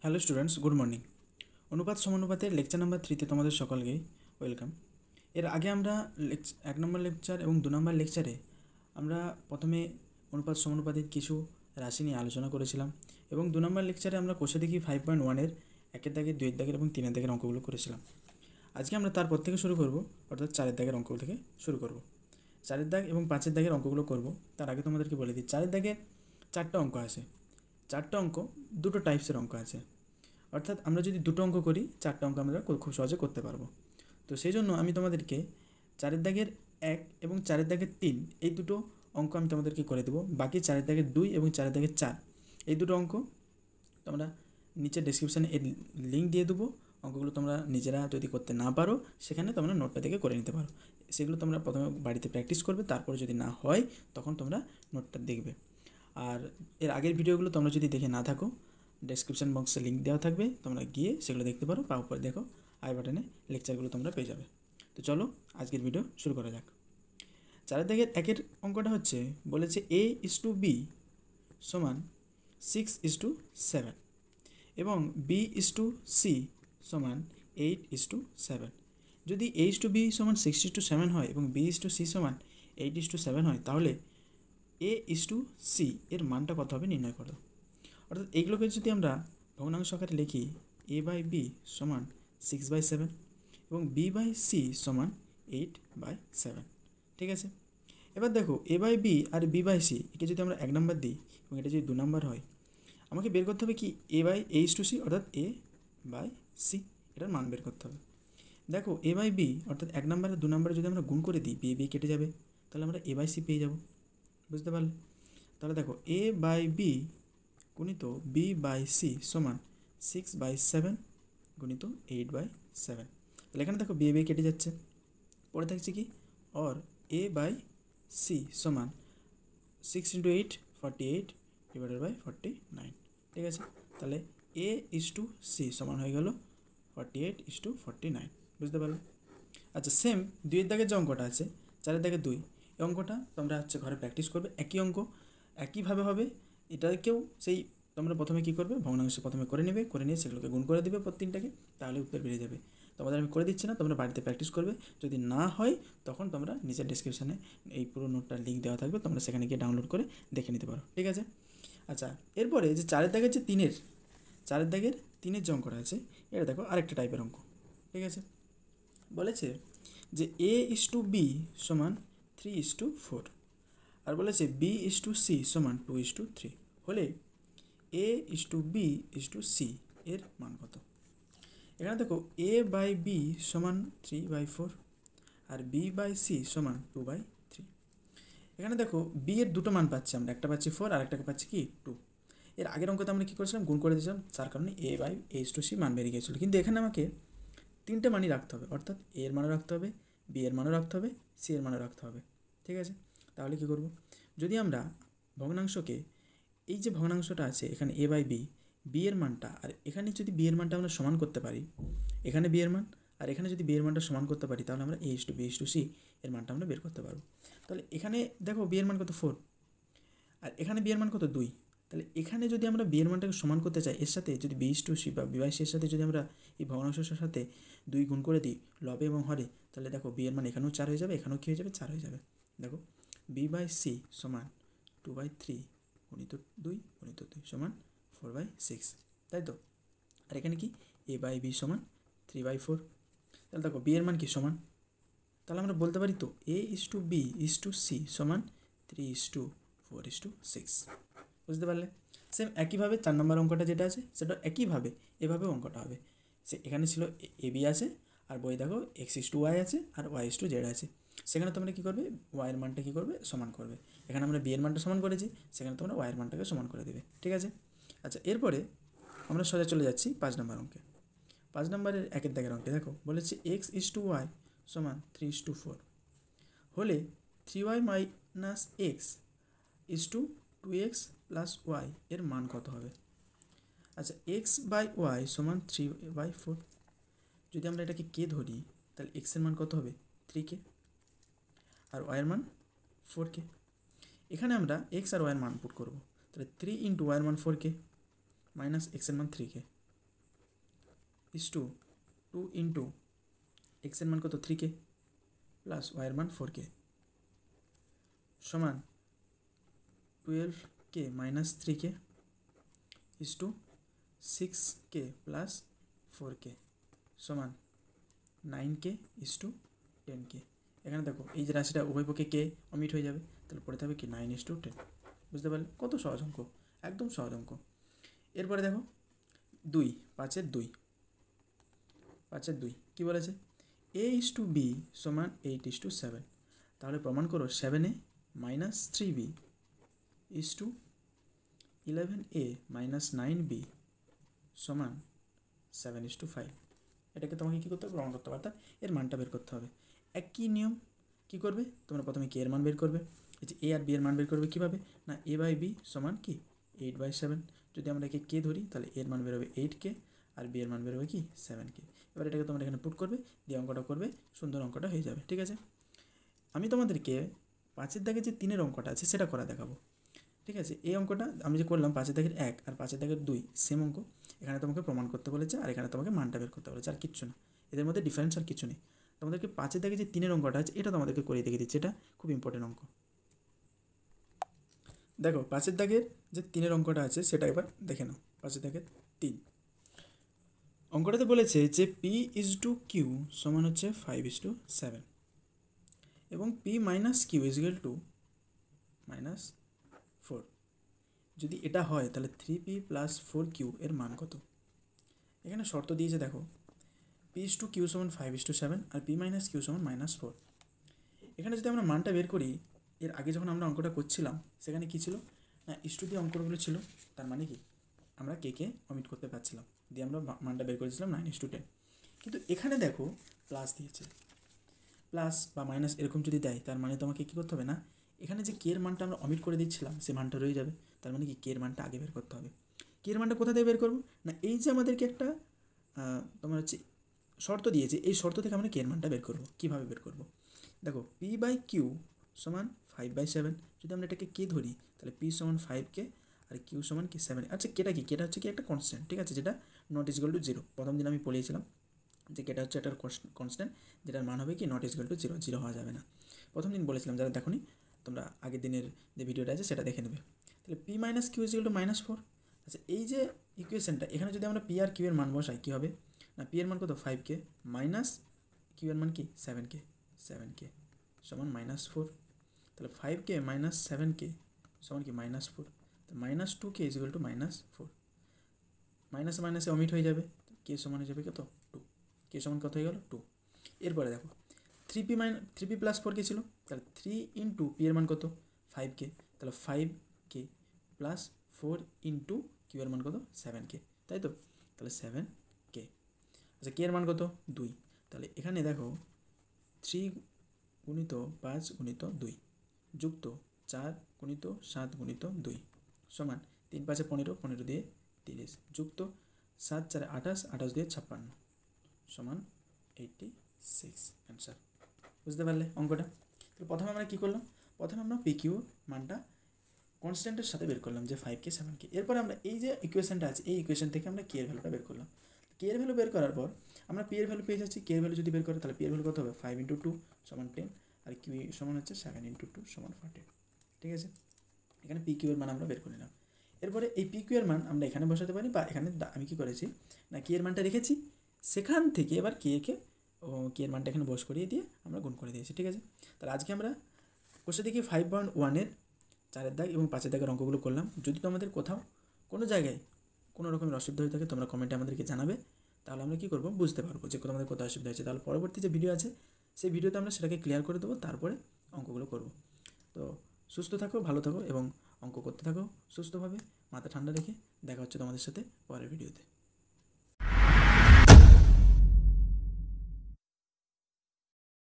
Hello students, good morning. অনুপাত সমানুপাতের lecture number 3তে তোমাদের সকলকেই ওয়েলকাম। এর আগে আমরা 1 নম্বর লেকচার এবং 2 নম্বর লেকচারে আমরা প্রথমে অনুপাত সমানুপাতের কিছু রাশি নিয়ে আলোচনা করেছিলাম এবং 2 নম্বর লেকচারে আমরা কোষে দেখি 5.1-এর 1-এর দাগের 2-এর দাগের এবং 3-এর দাগের অঙ্কগুলো করেছিলাম। আজকে আমরা তারপর থেকে শুরু করব, অর্থাৎ 4-এর দাগের অঙ্ক থেকে শুরু করব। 4-এর দাগ এবং 5-এর দাগের অঙ্কগুলো করব। তার আগে তোমাদেরকে বলে দিই, 4-এর দাগে 4টা অঙ্ক আছে। 4টা অঙ্ক দুটো টাইপসের অঙ্ক আছে, অর্থাৎ আমরা যদি দুটো অঙ্ক করি 4টা অঙ্ক আমরা খুব সহজে করতে পারবো। তো সেই জন্য আমি তোমাদেরকে 4-এর দাগের 1 এবং 4-এর দাগের 3 এই দুটো অঙ্ক আমি তোমাদেরকে করে দেবো। বাকি 4-এর দাগের 2 এবং 4-এর দাগের 4 এই দুটো অঙ্ক তোমরা নিচে ডেসক্রিপশানে এর লিঙ্ক দিয়ে দেবো। অঙ্কগুলো তোমরা নিজেরা যদি করতে না পারো সেখানে তোমরা নোটটা দেখে করে নিতে পারো। সেগুলো তোমরা প্রথমে বাড়িতে প্র্যাকটিস করবে, তারপরে যদি না হয় তখন তোমরা নোটটা দেখবে। আর এর আগের ভিডিওগুলো তোমরা যদি দেখে না থাকো, ডেসক্রিপশন বক্সে লিঙ্ক দেওয়া থাকবে, তোমরা গিয়ে সেগুলো দেখতে পারো। পাওয়ার পরে দেখো আই বাটনে লেকচারগুলো তোমরা পেয়ে যাবে। তো চলো আজকের ভিডিও শুরু করা যাক। 4-এর দাগের 1-এর অঙ্কটা হচ্ছে, বলেছে A:B সমান 6:7 এবং B:C সমান 8:7। যদি A:B সমান 6:7 হয় এবং B:C সমান 8:7 হয়, তাহলে A:C এর মানটা কত হবে নির্ণয় করো। অর্থাৎ এইগুলোকে যদি আমরা ভগ্নাংশ আকারে লিখি, A/B সমান 6/7 এবং B/C সমান 8/7। ঠিক আছে, এবার দেখো A/B আর B/C একে যদি আমরা 1 নম্বর দিই এবং এটা যদি 2 নম্বর হয়, আমাকে বের করতে হবে কি A/C অর্থাৎ A/C, এটার মান বের করতে হবে। দেখো A/B অর্থাৎ 1 নম্বর আর 2 নম্বরে যদি আমরা গুণ করে দিই, B কেটে যাবে, তাহলে আমরা A/C পেয়ে যাব। বুঝতে পারলে? তাহলে দেখো A/B গুণিত B/C সমান 6/7 গুণিত 8/7। তাহলে এখানে দেখো B কেটে যাচ্ছে, পরে থাকছে কি और A/C সমান 6 × 8 48 / 49। ঠিক আছে, তাহলে A:C সমান হয়ে গেল 48:49। বুঝতে পারলে? আচ্ছা, সেম 2-এর দাগের যে অঙ্কটা আছে, 4-এর দাগের 2, এই অঙ্কটা তোমরা ঘরে প্র্যাকটিস করবে। একই অঙ্ক একইভাবে হবে। এটাকেও সেই তোমরা প্রথমে কী করবে, ভগ্নাংশ প্রথমে করে নেবে, করে নিয়ে সেগুলোকে গুণ করে দেবে প্রত্যেকটাকে, তাহলে উত্তর বেরিয়ে যাবে। তোমাদের আমি করে দিচ্ছি না, তোমরা বাড়িতে প্র্যাকটিস করবে। যদি না হয় তখন তোমরা নিজের ডেসক্রিপশানে এই পুরো নোটটার লিঙ্ক দেওয়া থাকবে, তোমরা সেখানে গিয়ে ডাউনলোড করে দেখে নিতে পারো। ঠিক আছে, আচ্ছা, এরপরে যে 4-এর দাগের যে 4-এর দাগের 3-এর যে অঙ্কটা আছে, এটা দেখো আরেকটা টাইপের অঙ্ক। ঠিক আছে, বলেছে যে A:B সমান 3:4 আর বলেছে B:C সমান 2:3 হলে A:B:C এর মান কত। এখানে দেখো A/B সমান 3/4 আর B/C সমান 2/3। এখানে দেখো B এর দুটো মান পাচ্ছি আমরা, একটা পাচ্ছি 4 আর একটাকে পাচ্ছি কি 2। এর আগের অঙ্কতে আমরা কী করেছিলাম, গুণ করে দিয়েছিলাম, যার কারণে A/C মান বেরিয়ে গিয়েছিলো। কিন্তু এখানে আমাকে 3টে মানই রাখতে হবে, অর্থাৎ A এর মানও রাখতে হবে, B এর মানও রাখতে হবে, C এর মানও রাখতে হবে। ঠিক আছে, তাহলে কী করব, যদি আমরা ভগ্নাংশকে, এই যে ভগ্নাংশটা আছে এখানে A/B, B এর মানটা আর এখানে যদি B এর মানটা আমরা সমান করতে পারি, এখানে B এর মান আর এখানে যদি B এর মানটা সমান করতে পারি, তাহলে আমরা A:B:C এর মানটা আমরা বের করতে পারবো। তাহলে এখানে দেখো B এর মান কত 4 আর এখানে B এর মান কত 2। তাহলে এখানে যদি আমরা B এর মানটাকে সমান করতে চাই, এর সাথে যদি B:C বা B/C এর সাথে যদি আমরা এই ভগ্নাংশের সাথে 2 গুণ করে দিই লবে এবং হরে, তাহলে দেখো B এর মান এখানেও 4 হয়ে যাবে, এখানেও কী হয়ে যাবে, 4 হয়ে যাবে। দেখো B/C সমান 2/3 গুণিত 2 গুণিত 2 সমান 4/6, তাই তো। আর এখানে কি A/B সমান 3/4। তাহলে দেখো B এর মান কি সমান, তাহলে আমরা বলতে পারি তো A:B:C সমান 3:4:6। বুঝতে পারলে? সেম একইভাবে 4 নম্বর অঙ্কটা যেটা আছে সেটা একইভাবে এভাবে অঙ্কটা হবে। সে এখানে ছিল AB আছে আর বই দেখো x:y আছে আর y:z আছে। সেখানে তোমরা কী করবে, y এর মানটা কী করবে, সমান করবে। এখানে আমরা B এর মানটা সমান করেছি, সেখানে তোমরা y এর মানটাকে সমান করে দেবে। ঠিক আছে, আচ্ছা, এরপরে আমরা সোজা চলে যাচ্ছি 5 নম্বর অঙ্কে। 5 নম্বরের 1-এর দাগের অঙ্কে দেখো বলেছে x:y সমান 3:4 হলে 3y - x = 2x + y এর মান কত হবে। আচ্ছা, x/y সমান 3/4। যদি আমরা এটাকে কে ধরি, তাহলে x এর মান কত হবে 3k আর y এর মান 4k। এখানে আমরা x আর y এর মান পুট করব, তাহলে 3 × y এর মান 4k মাইনাস x এর মান 3k ইস টু 2 ইন্টু এক্সের মান কত 3k প্লাস ওয়াইয়ের মান 4k সমান 12k minus 3k is to 6k plus 4k সমান 9k ইস টু 10k। এখানে দেখো এই যে রাশিটা উভয় পক্ষে কে অমিট হয়ে যাবে, তাহলে পড়ে থাকবে কি 9:10। বুঝতে পারলে কত সহজ অঙ্ক, একদম সহজ অঙ্ক। এরপরে দেখো 2 5-এর 2 কী বলেছে a ইস টু b সমান 8:7। তাহলে প্রমাণ করো 7a minus 3b is to 11a minus 9b সমান 7:5। এটাকে তোমাকে কী করতে হবে, প্রমাণ করতে হবে, অর্থাৎ এর মানটা বের করতে হবে। একই নিয়ম কী করবে, তোমরা প্রথমে কে এর মান বের করবে। এই যে এ আর বি এর মান বের করবে কীভাবে, না a/b সমান কি 8/7। যদি আমরা একে কে ধরি তাহলে এর মান বেরোবে 8k আর বি এর মান বেরোবে কি 7k। এবার এটাকে তোমরা এখানে পুট করবে, দিয়ে অঙ্কটা করবে, সুন্দর অঙ্কটা হয়ে যাবে। ঠিক আছে, আমি তোমাদেরকে 5-এর দাগে যে 3-এর অঙ্কটা আছে সেটা করা দেখাবো। ঠিক আছে, এই অঙ্কটা আমি যে করলাম 5-এর দাগের 1 আর 5-এর দাগের 2 সেম অঙ্ক। এখানে তোমাকে প্রমাণ করতে বলেছে আর এখানে তোমাকে মানটা বের করতে বলেছে, আর কিচ্ছু না, এদের মধ্যে ডিফারেন্স আর কিছু নেই। তোমাদেরকে 5-এর দাগে যে 3-এর অঙ্কটা আছে এটা তোমাদেরকে করে দেখিয়ে দিচ্ছে, এটা খুব ইম্পর্টেন্ট অঙ্ক। দেখো 5-এর দাগের যে 3-এর অঙ্কটা আছে সেটা এবার দেখে নাও। 5-এর দাগের 3 অঙ্কটাতে বলেছে যে পি ইজ টু কিউ সমান হচ্ছে 5:7 এবং P minus Q is equal to -4। যদি এটা হয় তাহলে 3p প্লাস 4q এর মান কত। এখানে শর্ত দিয়েছে দেখো, পি ইজ টু কিউ সমান 5:7 আর পি মাইনাস কিউ সমান -4। এখানে যদি আমরা মানটা বের করি, এর আগে যখন আমরা অঙ্কটা করছিলাম সেখানে কী ছিল না ইস টু দিয়ে অঙ্কগুলো ছিল, তার মানে কি আমরা কে অমিট করতে পারছিলাম, দিয়ে আমরা মানটা বের করেছিলাম 9:10। কিন্তু এখানে দেখো প্লাস দিয়েছে, প্লাস বা মাইনাস এরকম যদি দেয় তার মানে তোমাকে কী করতে হবে না, এখানে যে কে এর মানটা আমরা অমিট করে দিচ্ছিলাম সে মানটা রয়ে যাবে। তার মানে কি কে এর মানটা আগে বের করতে হবে। কে এর মানটা কোথা থেকে বের করবো না, এই যে আমাদেরকে একটা তোমার হচ্ছে শর্ত দিয়েছে, এই শর্ত থেকে আমরা কে এর মানটা বের করবো। কীভাবে বের করবো দেখো, p/q সমান 5/7। যদি আমরা এটাকে কে ধরি তাহলে p সমান 5k আর q সমান কি 7। আচ্ছা কেটা কি, কেটা হচ্ছে কি একটা কনস্ট্যান্ট, ঠিক আছে, যেটা নট ইজ ইকুয়াল টু 0। প্রথম দিন আমি বলেছিলাম যে কেটা হচ্ছে একটা কনস্ট্যান্ট যেটার মান হবে কি নট ইজ ইকুয়াল টু 0, 0 হওয়া যাবে না। প্রথম দিন বলেছিলাম, যারা দেখোনি তোমরা আগের দিনের যে ভিডিওটা আছে সেটা দেখে নেবে। তাহলে p minus Q is equal to -4। আচ্ছা এই যে ইকুয়েশনটা এখানে যদি আমরা পি আর কিউ এর মান বসাই কী হবে না, পি এর মান কত 5k মাইনাস কিউ এর মান কি 7k সমান -4। তাহলে 5k মাইনাস 7k সমান কি -4। তো -2k ইজ ইকুয়াল টু -4। মাইনাসে মাইনাসে অমিট হয়ে যাবে, কে সমান হয়ে যাবে কত 2। কে সমান কত হয়ে গেল 2। এরপরে দেখো 3p প্লাস 4k ছিল, তাহলে 3 ইন্টু পি এর মান কত 5k, তাহলে 5k প্লাস 4 ইন্টু কিউ এর মান কত 7k, তাই তো, তাহলে 7k। আচ্ছা কে এর মান কত 2, তাহলে এখানে দেখো 3 গুণিত 5 গুণিত 2 যুক্ত 4 গুণিত 7 গুণিত 2 সমান 3 5 15, 15 দিয়ে 30 যুক্ত 7 4 28, 28 দিয়ে 56 সমান 86 অ্যান্সার। বুঝতে পারলে অঙ্কটা। তো প্রথমে আমরা কী করলাম, প্রথমে আমরা পিকিউ মানটা কনস্ট্যান্টের সাথে বের করলাম যে 5k 7k। এরপরে আমরা এই যে ইকুয়েশনটা আছে এই ইকুয়েশন থেকে আমরা কে এর ভ্যালুটা বের করলাম। কে এর ভ্যালু বের করার পর আমরা পি এর ভ্যালু পেয়ে যাচ্ছি। কে এর ভ্যালু যদি বের করে তাহলে পি এর ভ্যালু কত হবে 5 × 2 সমান 10 আর কিউ সমান হচ্ছে 7 × 2 সমান 40। ঠিক আছে, এখানে পি কিউ এর মান আমরা বের করে নিলাম। এরপরে এই পি কিউ এর মান আমরা এখানে বসাতে পারি, বা এখানে আমি কী করেছি না কে এর মানটা রেখেছি, সেখান থেকে এবার কে এর মানটা এখানে বস করিয়ে দিয়ে আমরা গুণ করে দিয়েছি। ঠিক আছে, তাহলে আজকে আমরা কোষে দেখি 5.1-এর 4-এর দাগ এবং 5-এর দাগের অঙ্কগুলো করলাম। যদি তোমাদের কোথাও কোনো জায়গায় কোনো রকমের অসুবিধা হয়ে থাকে তোমরা কমেন্টে আমাদেরকে জানাবে, তাহলে আমরা কী করবো বুঝতে পারবো যে তোমাদের কোথাও অসুবিধা হয়েছে। তাহলে পরবর্তী যে ভিডিও আছে সেই ভিডিওতে আমরা সেটাকে ক্লিয়ার করে দেবো, তারপরে অঙ্কগুলো করব। তো সুস্থ থাকো, ভালো থাকো এবং অঙ্ক করতে থাকো সুস্থভাবে, মাথা ঠান্ডা রেখে। দেখা হচ্ছে তোমাদের সাথে পরের ভিডিওতে।